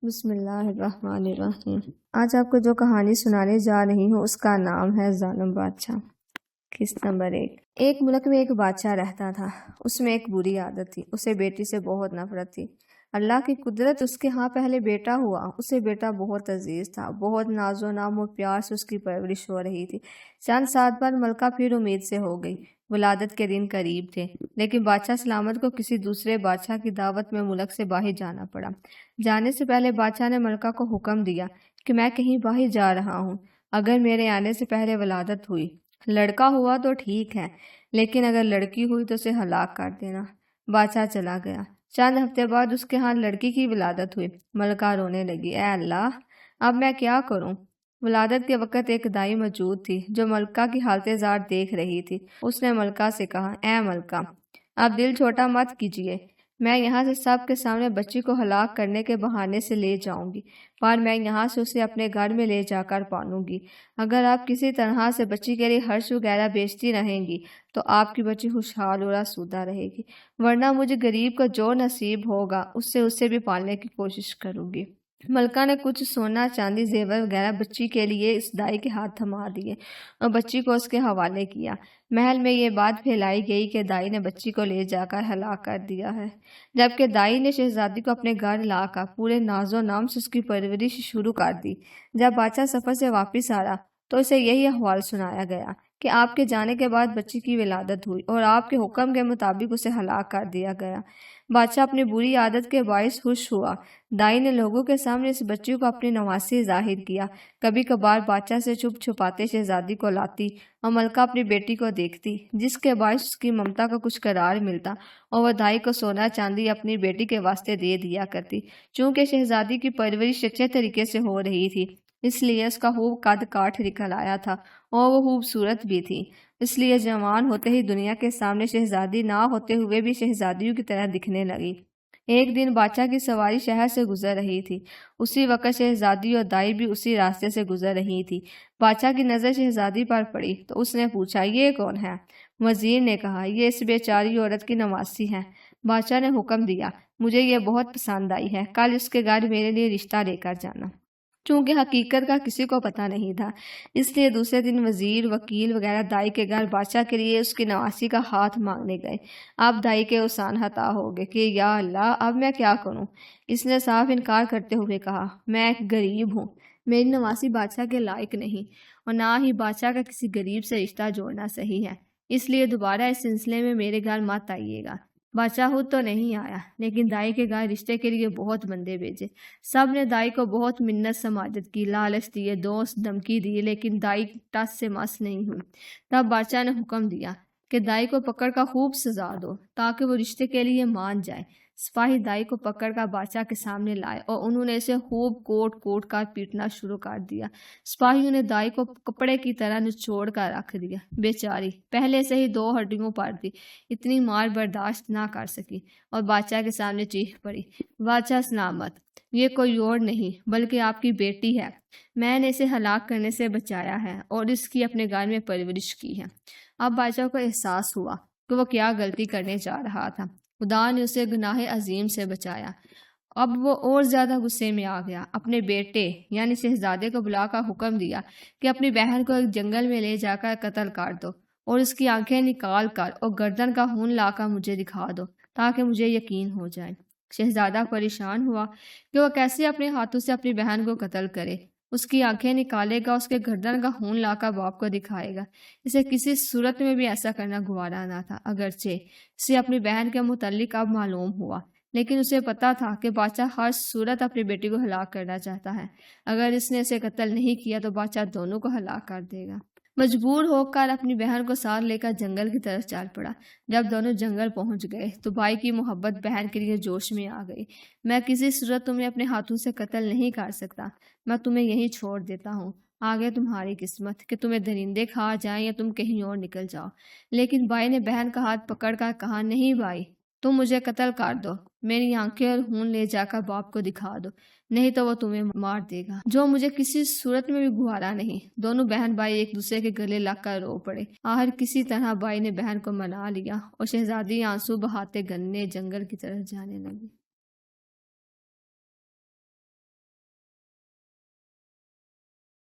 بسم اللہ الرحمن الرحیم۔ آج آپ کو جو کہانی سنانے جا رہی ہوں اس کا نام ہے ظالم بادشاہ۔ قسط نمبر 1۔ ایک ملک میں ایک بادشاہ رہتا تھا۔ اس میں ایک بری عادت تھی، اسے بیٹی سے بہت نفرت تھی۔ اللہ کی قدرت، اس کے ہاں پہلے بیٹا ہوا۔ اسے بیٹا بہت عزیز تھا، بہت ناز و نام و پیار سے اس کی پرورش ہو رہی تھی۔ چند سال بعد ملکہ پھر امید سے ہو گئی۔ ولادت کے دن قریب تھے، لیکن بادشاہ سلامت کو کسی دوسرے بادشاہ کی دعوت میں ملک سے باہر جانا پڑا۔ جانے سے پہلے بادشاہ نے ملکہ کو حکم دیا کہ میں کہیں باہر جا رہا ہوں، اگر میرے آنے سے پہلے ولادت ہوئی، لڑکا ہوا تو ٹھیک ہے، لیکن اگر لڑکی ہوئی تو اسے ہلاک کر دینا۔ بادشاہ چلا گیا۔ چند ہفتے بعد اس کے ہاں لڑکی کی ولادت ہوئی۔ ملکہ رونے لگی، اے اللہ، اب میں کیا کروں؟ ولادت کے وقت ایک دائی موجود تھی جو ملکہ کی حالت زار دیکھ رہی تھی۔ اس نے ملکہ سے کہا، اے ملکہ، اب دل چھوٹا مت کیجیے، میں یہاں سے سب کے سامنے بچی کو ہلاک کرنے کے بہانے سے لے جاؤں گی، پر میں یہاں سے اسے اپنے گھر میں لے جا کر پالوں گی۔ اگر آپ کسی طرح سے بچی کے لیے ہرش وغیرہ بیچتی رہیں گی تو آپ کی بچی خوشحال اور آسودہ رہے گی، ورنہ مجھے غریب کو جو نصیب ہوگا اسے بھی پالنے کی کوشش کروں گی۔ ملکہ نے کچھ سونا چاندی زیور وغیرہ بچی کے لیے اس دائی کے ہاتھ تھما دیے اور بچی کو اس کے حوالے کیا۔ محل میں یہ بات پھیلائی گئی کہ دائی نے بچی کو لے جا کر ہلاک کر دیا ہے، جبکہ دائی نے شہزادی کو اپنے گھر لا کر پورے ناز و نام سے اس کی پرورش شروع کر دی۔ جب بادشاہ سفر سے واپس آیا تو اسے یہی احوال سنایا گیا کہ آپ کے جانے کے بعد بچی کی ولادت ہوئی اور آپ کے حکم کے مطابق اسے ہلاک کر دیا گیا۔ بادشاہ اپنی بری عادت کے باعث خوش ہوا۔ دائی نے لوگوں کے سامنے اس بچی کو اپنی نوازی ظاہر کیا۔ کبھی کبھار بادشاہ سے چھپ چھپاتے شہزادی کو لاتی اور ملکہ اپنی بیٹی کو دیکھتی، جس کے باعث اس کی ممتا کو کچھ قرار ملتا اور وہ دائی کو سونا چاندی اپنی بیٹی کے واسطے دے دیا کرتی۔ چونکہ شہزادی کی پرورش اچھے طریقے سے ہو رہی تھی، اس لیے اس کا خوب قد کاٹ نکل آیا تھا اور وہ خوبصورت بھی تھی، اس لیے جوان ہوتے ہی دنیا کے سامنے شہزادی نہ ہوتے ہوئے بھی شہزادیوں کی طرح دکھنے لگی۔ ایک دن بادشاہ کی سواری شہر سے گزر رہی تھی، اسی وقت شہزادی اور دائی بھی اسی راستے سے گزر رہی تھی۔ بادشاہ کی نظر شہزادی پر پڑی تو اس نے پوچھا، یہ کون ہے؟ وزیر نے کہا، یہ اس بیچاری عورت کی نواسی ہے۔ بادشاہ نے حکم دیا، مجھے یہ بہت پسند آئی ہے، کل اس کے گھر میرے لیے رشتہ لے کر جانا۔ چونکہ حقیقت کا کسی کو پتہ نہیں تھا، اس لیے دوسرے دن وزیر، وکیل وغیرہ دائی کے گھر بادشاہ کے لیے اس کی نواسی کا ہاتھ مانگنے گئے۔ اب دائی کے اوسان عطا ہو گئے کہ یا اللہ، اب میں کیا کروں؟ اس نے صاف انکار کرتے ہوئے کہا، میں ایک غریب ہوں، میری نواسی بادشاہ کے لائق نہیں، اور نہ ہی بادشاہ کا کسی غریب سے رشتہ جوڑنا صحیح ہے، اس لیے دوبارہ اس سلسلے میں میرے گھر مت آئیے گا۔ بادشاہ خود تو نہیں آیا، لیکن دائی کے گھر رشتے کے لیے بہت بندے بھیجے۔ سب نے دائی کو بہت منت سماجت کی، لالچ دیے، دوست دھمکی دی، لیکن دائی ٹس سے مس نہیں ہوئی۔ تب بادشاہ نے حکم دیا کہ دائی کو پکڑ کر خوب سزا دو تاکہ وہ رشتے کے لیے مان جائے۔ سپاہی دائی کو پکڑ کر بادشاہ کے سامنے لائے اور انہوں نے اسے خوب کوٹ کر پیٹنا شروع کر دیا۔ سپاہیوں نے دائی کو کپڑے کی طرح نچوڑ کر رکھ دیا۔ بیچاری پہلے سے ہی 2 ہڈیوں پر تھی، اتنی مار برداشت نہ کر سکی اور بادشاہ کے سامنے چیخ پڑی، بادشاہ سلامت، یہ کوئی اور نہیں بلکہ آپ کی بیٹی ہے، میں نے اسے ہلاک کرنے سے بچایا ہے اور اس کی اپنے گھر میں پرورش کی ہے۔ اب بادشاہ کو احساس ہوا کہ وہ کیا غلطی کرنے جا رہا تھا۔ خدا نے اسے گناہ عظیم سے بچایا۔ اب وہ اور زیادہ غصے میں آ گیا، اپنے بیٹے یعنی شہزادے کو بلا کر حکم دیا کہ اپنی بہن کو ایک جنگل میں لے جا کر قتل کر دو اور اس کی آنکھیں نکال کر اور گردن کا خون لا کر مجھے دکھا دو تاکہ مجھے یقین ہو جائے۔ شہزادہ پریشان ہوا کہ وہ کیسے اپنے ہاتھوں سے اپنی بہن کو قتل کرے، اس کی آنکھیں نکالے گا، اس کے گردن کا خون لا کر باپ کو دکھائے گا۔ اسے کسی صورت میں بھی ایسا کرنا گوارا نہ تھا، اگرچہ اسے اپنی بہن کے متعلق اب معلوم ہوا، لیکن اسے پتا تھا کہ بادشاہ ہر صورت اپنی بیٹی کو ہلاک کرنا چاہتا ہے۔ اگر اس نے اسے قتل نہیں کیا تو بادشاہ دونوں کو ہلاک کر دے گا۔ مجبور ہو کر اپنی بہن کو ساتھ لے کر جنگل کی طرف چل پڑا۔ جب دونوں جنگل پہنچ گئے تو بھائی کی محبت بہن کے لیے جوش میں آ گئی۔ میں کسی صورت تمہیں اپنے ہاتھوں سے قتل نہیں کر سکتا، میں تمہیں یہیں چھوڑ دیتا ہوں، آگے تمہاری قسمت کہ تمہیں درندے کھا جائیں یا تم کہیں اور نکل جاؤ۔ لیکن بھائی نے بہن کا ہاتھ پکڑ کر کہا، نہیں بھائی، تم مجھے قتل کر دو، میری آنکھیں اور خون لے جا کر باپ کو دکھا دو، نہیں تو وہ تمہیں مار دے گا، جو مجھے کسی صورت میں بھی گوارا نہیں۔ دونوں بہن بھائی ایک دوسرے کے گلے لگ کر رو پڑے۔ آخر کسی طرح بھائی نے بہن کو منا لیا اور شہزادی آنسو بہاتے گنے جنگل کی طرف جانے لگی۔